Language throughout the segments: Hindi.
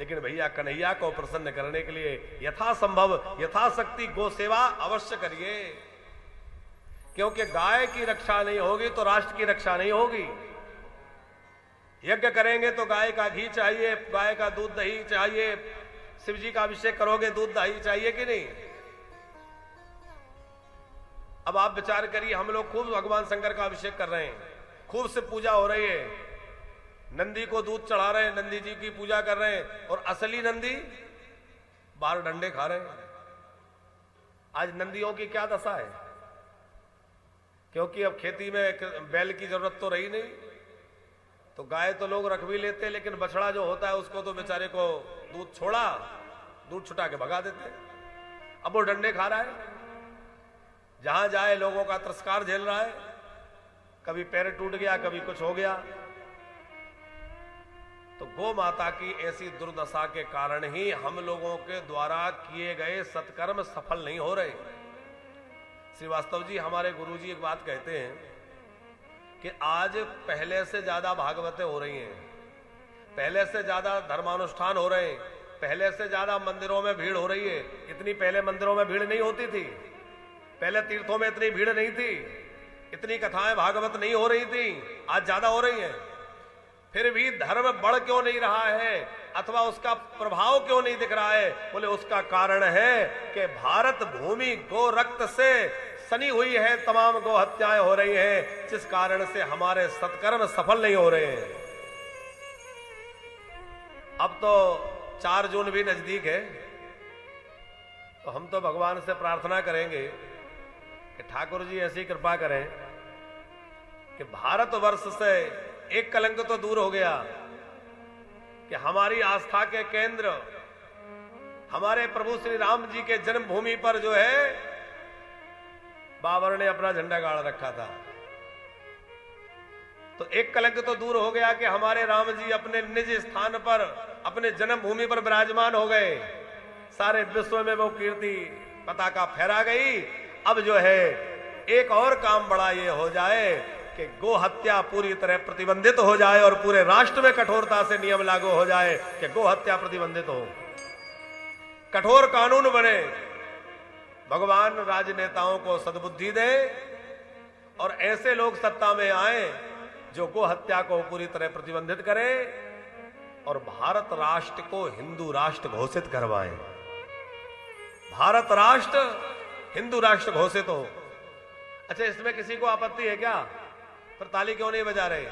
लेकिन भैया कन्हैया को प्रसन्न करने के लिए यथासंभव यथाशक्ति गो सेवा अवश्य करिए, क्योंकि गाय की रक्षा नहीं होगी तो राष्ट्र की रक्षा नहीं होगी। यज्ञ करेंगे तो गाय का घी चाहिए, गाय का दूध दही चाहिए, शिव जी का अभिषेक करोगे दूध दही चाहिए कि नहीं। अब आप विचार करिए, हम लोग खूब भगवान शंकर का अभिषेक कर रहे हैं, खूब से पूजा हो रही है, नंदी को दूध चढ़ा रहे हैं, नंदी जी की पूजा कर रहे हैं, और असली नंदी बाहर डंडे खा रहे हैं। आज नंदियों की क्या दशा है, क्योंकि अब खेती में बैल की जरूरत तो रही नहीं, तो गाय तो लोग रख भी लेते, लेकिन बछड़ा जो होता है उसको तो बेचारे को दूध छोड़ा, दूध छुटा के भगा देते। अब वो डंडे खा रहा है, जहां जाए लोगों का तिरस्कार झेल रहा है, कभी पैर टूट गया, कभी कुछ हो गया। तो गौ माता की ऐसी दुर्दशा के कारण ही हम लोगों के द्वारा किए गए सत्कर्म सफल नहीं हो रहे। श्रीवास्तव जी हमारे गुरुजी एक बात कहते हैं कि आज पहले से ज्यादा भागवतें हो रही हैं, पहले से ज्यादा धर्मानुष्ठान हो रहे हैं, पहले से ज्यादा मंदिरों में भीड़ हो रही है। इतनी पहले मंदिरों में भीड़ नहीं होती थी, पहले तीर्थों में इतनी भीड़ नहीं थी, इतनी कथाएं भागवत नहीं हो रही थी, आज ज्यादा हो रही हैं। फिर भी धर्म बढ़ क्यों नहीं रहा है, अथवा उसका प्रभाव क्यों नहीं दिख रहा है? बोले उसका कारण है कि भारत भूमि गो रक्त से सनी हुई है, तमाम गो हत्याएं हो रही हैं, जिस कारण से हमारे सत्कर्म सफल नहीं हो रहे हैं। अब तो 4 जून भी नजदीक है, तो हम तो भगवान से प्रार्थना करेंगे कि ठाकुर जी ऐसी कृपा करें कि भारतवर्ष से एक कलंक तो दूर हो गया, कि हमारी आस्था के केंद्र हमारे प्रभु श्री राम जी के जन्मभूमि पर जो है बाबर ने अपना झंडा गाड़ रखा था, तो एक कलंक तो दूर हो गया कि हमारे राम जी अपने निज स्थान पर, अपने जन्मभूमि पर विराजमान हो गए। सारे विश्व में वो कीर्ति पताका फहरा गई। अब जो है एक और काम बड़ा ये हो जाए कि गो हत्या पूरी तरह प्रतिबंधित हो जाए और पूरे राष्ट्र में कठोरता से नियम लागू हो जाए कि गो हत्या प्रतिबंधित हो, कठोर कानून बने। भगवान राजनेताओं को सद्बुद्धि दे और ऐसे लोग सत्ता में आए जो गो हत्या को पूरी तरह प्रतिबंधित करें और भारत राष्ट्र को हिंदू राष्ट्र घोषित करवाएं। भारत राष्ट्र हिंदू राष्ट्र घोषित हो। अच्छा, इसमें किसी को आपत्ति है क्या? फिर ताली क्यों नहीं बजा रहे?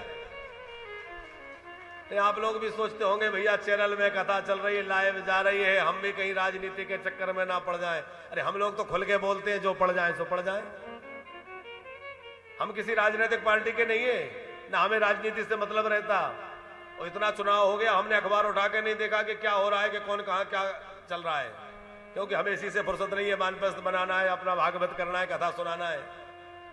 तो आप लोग भी सोचते होंगे भैया चैनल में कथा चल रही है, लाइव जा रही है, हम भी कहीं राजनीति के चक्कर में ना पड़ जाएं। अरे हम लोग तो खुल के बोलते हैं, जो पड़ जाए सो पड़ जाए। हम किसी राजनीतिक पार्टी के नहीं है, ना हमें राजनीति से मतलब रहता। और इतना चुनाव हो गया, हमने अखबार उठा के नहीं देखा कि क्या हो रहा है, कि कौन कहां क्या चल रहा है, क्योंकि हमें इसी से फुर्सत नहीं है। मानप्रस्थ बनाना है, अपना भागवत करना है, कथा सुनाना है।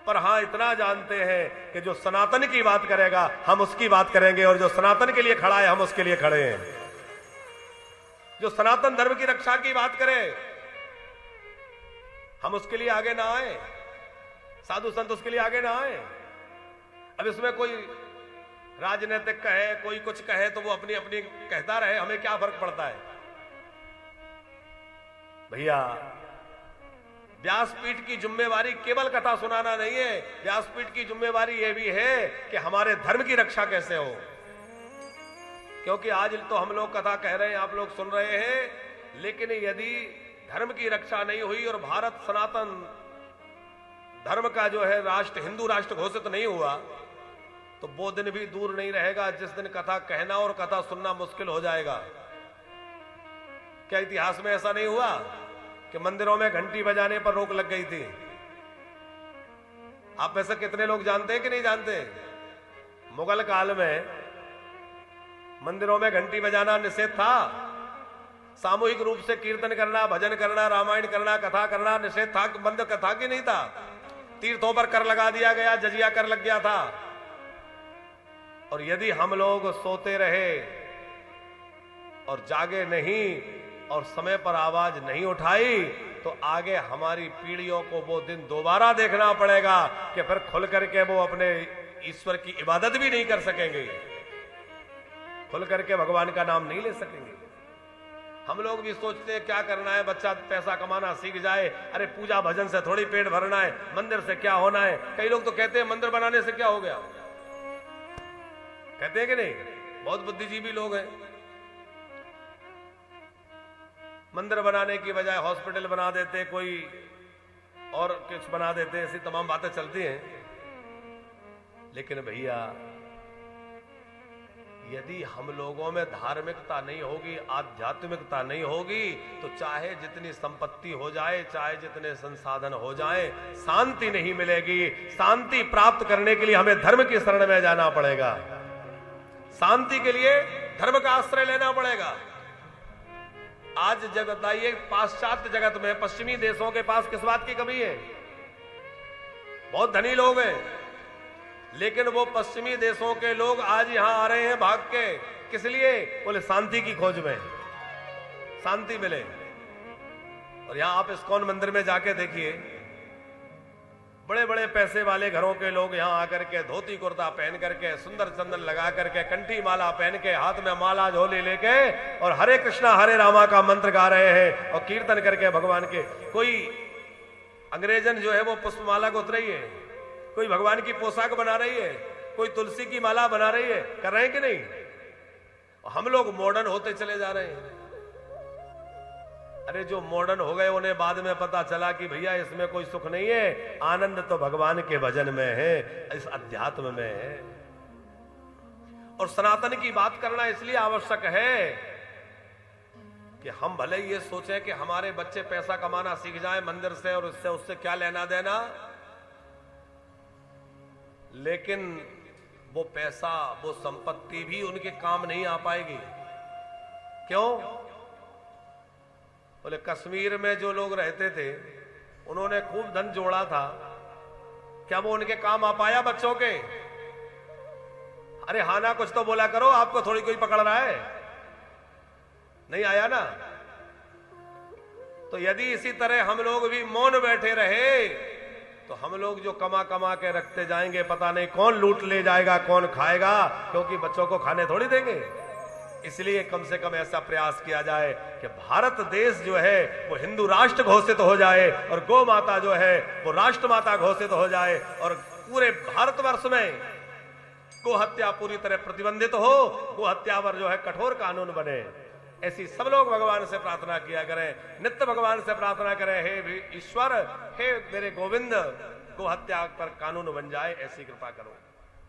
पर हां इतना जानते हैं कि जो सनातन की बात करेगा हम उसकी बात करेंगे, और जो सनातन के लिए खड़ा है हम उसके लिए खड़े हैं। जो सनातन धर्म की रक्षा की बात करे हम उसके लिए आगे ना आए, साधु संत उसके लिए आगे ना आए। अब इसमें कोई राजनीतिक कहे, कोई कुछ कहे, तो वो अपनी अपनी कहता रहे, हमें क्या फर्क पड़ता है? भैया व्यासपीठ की जिम्मेवारी केवल कथा सुनाना नहीं है, व्यासपीठ की जिम्मेवारी यह भी है कि हमारे धर्म की रक्षा कैसे हो। क्योंकि आज तो हम लोग कथा कह रहे हैं, आप लोग सुन रहे हैं, लेकिन यदि धर्म की रक्षा नहीं हुई और भारत सनातन धर्म का जो है राष्ट्र, हिंदू राष्ट्र घोषित नहीं हुआ, तो वो दिन भी दूर नहीं रहेगा जिस दिन कथा कहना और कथा सुनना मुश्किल हो जाएगा। क्या इतिहास में ऐसा नहीं हुआ कि मंदिरों में घंटी बजाने पर रोक लग गई थी? आप में से कितने लोग जानते हैं कि नहीं जानते? मुगल काल में मंदिरों में घंटी बजाना निषेध था। सामूहिक रूप से कीर्तन करना, भजन करना, रामायण करना, कथा करना निषेध था। बंद कथा की नहीं था। तीर्थों पर कर लगा दिया गया, जजिया कर लग गया था। और यदि हम लोग सोते रहे और जागे नहीं और समय पर आवाज नहीं उठाई, तो आगे हमारी पीढ़ियों को वो दिन दोबारा देखना पड़ेगा कि फिर खुल करके वो अपने ईश्वर की इबादत भी नहीं कर सकेंगे, खुल करके भगवान का नाम नहीं ले सकेंगे। हम लोग भी सोचते हैं क्या करना है, बच्चा पैसा कमाना सीख जाए, अरे पूजा भजन से थोड़ी पेट भरना है, मंदिर से क्या होना है। कई लोग तो कहते हैं मंदिर बनाने से क्या हो गया, कहते हैं कि नहीं, बहुत बुद्धिजीवी लोग हैं। मंदिर बनाने की बजाय हॉस्पिटल बना देते, कोई और कुछ बना देते, ऐसी तमाम बातें चलती हैं। लेकिन भैया यदि हम लोगों में धार्मिकता नहीं होगी, आध्यात्मिकता नहीं होगी, तो चाहे जितनी संपत्ति हो जाए, चाहे जितने संसाधन हो जाए, शांति नहीं मिलेगी। शांति प्राप्त करने के लिए हमें धर्म की शरण में जाना पड़ेगा। शांति के लिए धर्म का आश्रय लेना पड़ेगा। आज जब बताइए पाश्चात्य जगत में, पश्चिमी देशों के पास किस बात की कमी है? बहुत धनी लोग हैं, लेकिन वो पश्चिमी देशों के लोग आज यहां आ रहे हैं भाग के, किस लिए? बोले शांति की खोज में, शांति मिले। और यहां आप इस्कॉन मंदिर में जाके देखिए, बड़े बड़े पैसे वाले घरों के लोग यहां आकर के धोती कुर्ता पहन करके, सुंदर चंदन लगा करके, कंठी माला पहन के, हाथ में माला झोली लेके, और हरे कृष्णा हरे रामा का मंत्र गा रहे हैं और कीर्तन करके भगवान के। कोई अंग्रेजन जो है वो पुष्पमाला को उतरी है, कोई भगवान की पोशाक बना रही है, कोई तुलसी की माला बना रही है, कर रहे हैं कि नहीं? हम लोग मॉडर्न होते चले जा रहे हैं। अरे जो मॉडर्न हो गए उन्हें बाद में पता चला कि भैया इसमें कोई सुख नहीं है, आनंद तो भगवान के भजन में है, इस अध्यात्म में है। और सनातन की बात करना इसलिए आवश्यक है कि हम भले ये सोचें कि हमारे बच्चे पैसा कमाना सीख जाएं मंदिर से, और उससे उससे क्या लेना देना, लेकिन वो पैसा, वो संपत्ति भी उनके काम नहीं आ पाएगी। क्यों? बोले कश्मीर में जो लोग रहते थे उन्होंने खूब धन जोड़ा था, क्या वो उनके काम आ पाया बच्चों के? अरे हाँ ना, कुछ तो बोला करो, आपको थोड़ी कोई पकड़ रहा है, नहीं आया ना? तो यदि इसी तरह हम लोग भी मौन बैठे रहे तो हम लोग जो कमा कमा के रखते जाएंगे, पता नहीं कौन लूट ले जाएगा, कौन खाएगा, क्योंकि बच्चों को खाने थोड़ी देंगे। इसलिए कम से कम ऐसा प्रयास किया जाए कि भारत देश जो है वो हिंदू राष्ट्र घोषित हो जाए, और गौ माता जो है वो राष्ट्र माता घोषित हो जाए, और पूरे भारतवर्ष में गो हत्या पूरी तरह प्रतिबंधित हो, गो हत्या पर जो है कठोर कानून बने। ऐसी सब लोग भगवान से प्रार्थना किया करें, नित्य भगवान से प्रार्थना करें, हे ईश्वर, हे मेरे गोविंद, गो हत्या पर कानून बन जाए, ऐसी कृपा करो।